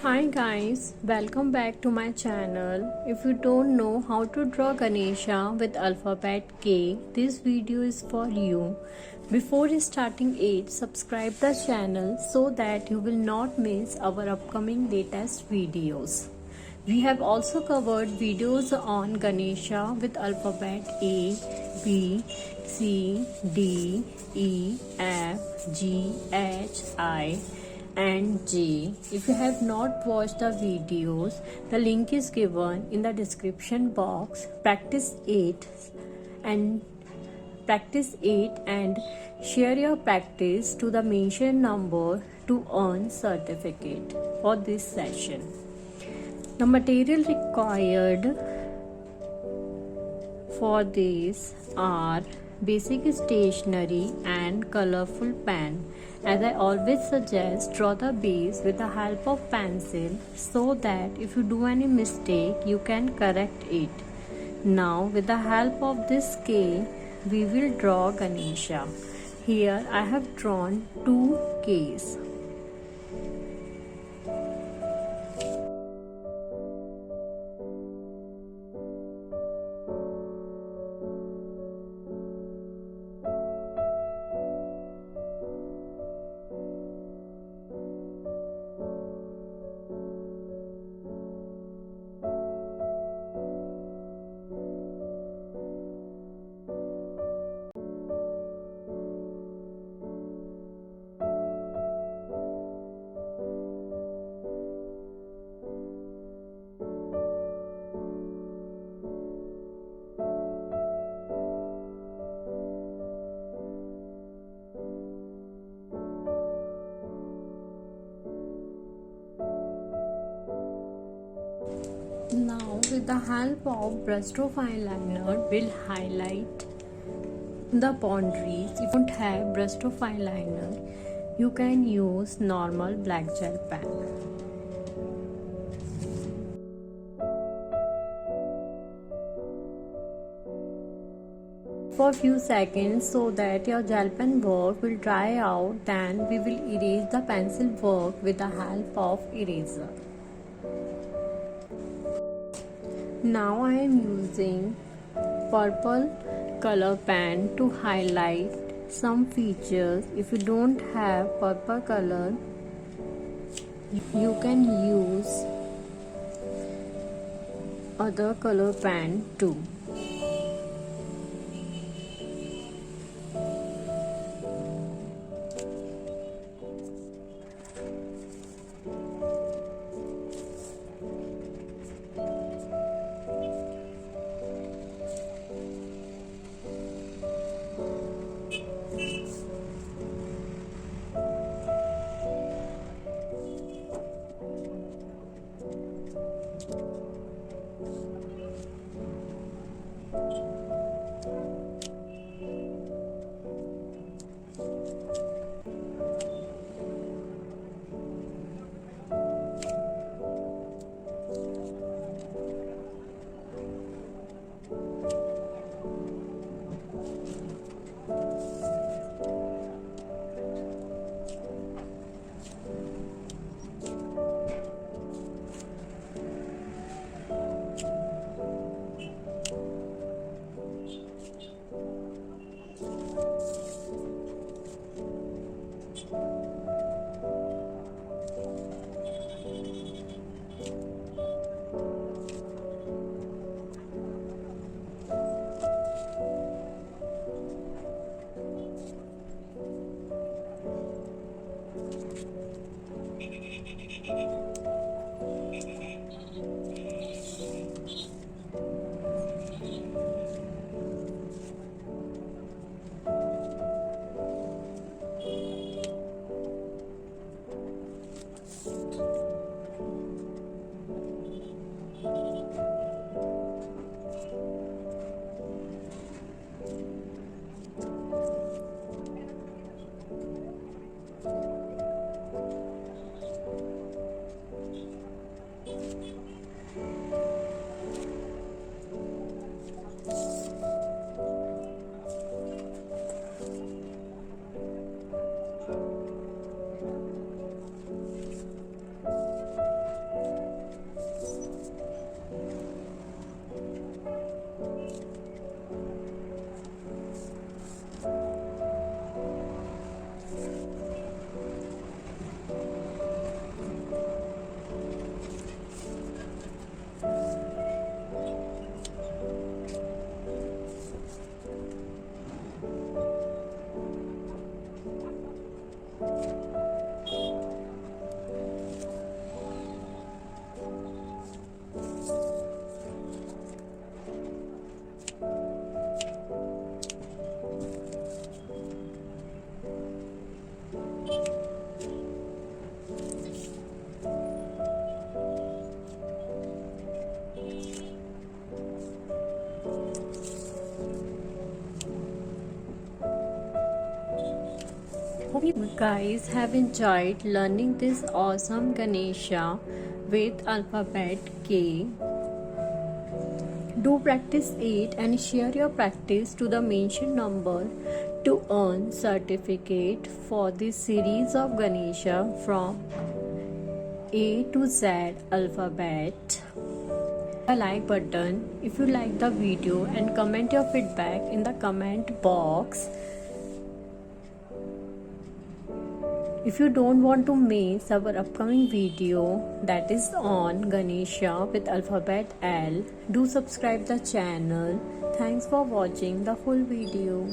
Hi guys, welcome back to my channel. If you don't know how to draw Ganesha with alphabet K, this video is for you. Before starting it, subscribe the channel so that you will not miss our upcoming latest videos. We have also covered videos on Ganesha with alphabet A, B, C, D, E, F, G, H, I and J. If you have not watched the videos, the link is given in the description box. And practice it and share your practice to the mentioned number to earn certificate for this session. The material required for this are basic stationery and colorful pen. As I always suggest, draw the base with the help of pencil so that if you do any mistake, you can correct it. Now, with the help of this K, we will draw Ganesha. Here I have drawn two Ks. Now, with the help of brushstroke eyeliner, we'll highlight the boundaries. If you don't have brushstroke eyeliner, you can use normal black gel pen. For a few seconds so that your gel pen work will dry out, then we will erase the pencil work with the help of eraser. Now I am using purple color pen to highlight some features. If you don't have purple color, you can use other color pen too. Hope you guys have enjoyed learning this awesome Ganesha with alphabet K. Do practice it and share your practice to the mentioned number to earn certificate for this series of Ganesha from A to Z alphabet. A like button if you like the video and comment your feedback in the comment box. If you don't want to miss our upcoming video that is on Ganesha with alphabet L, do subscribe the channel. Thanks for watching the full video.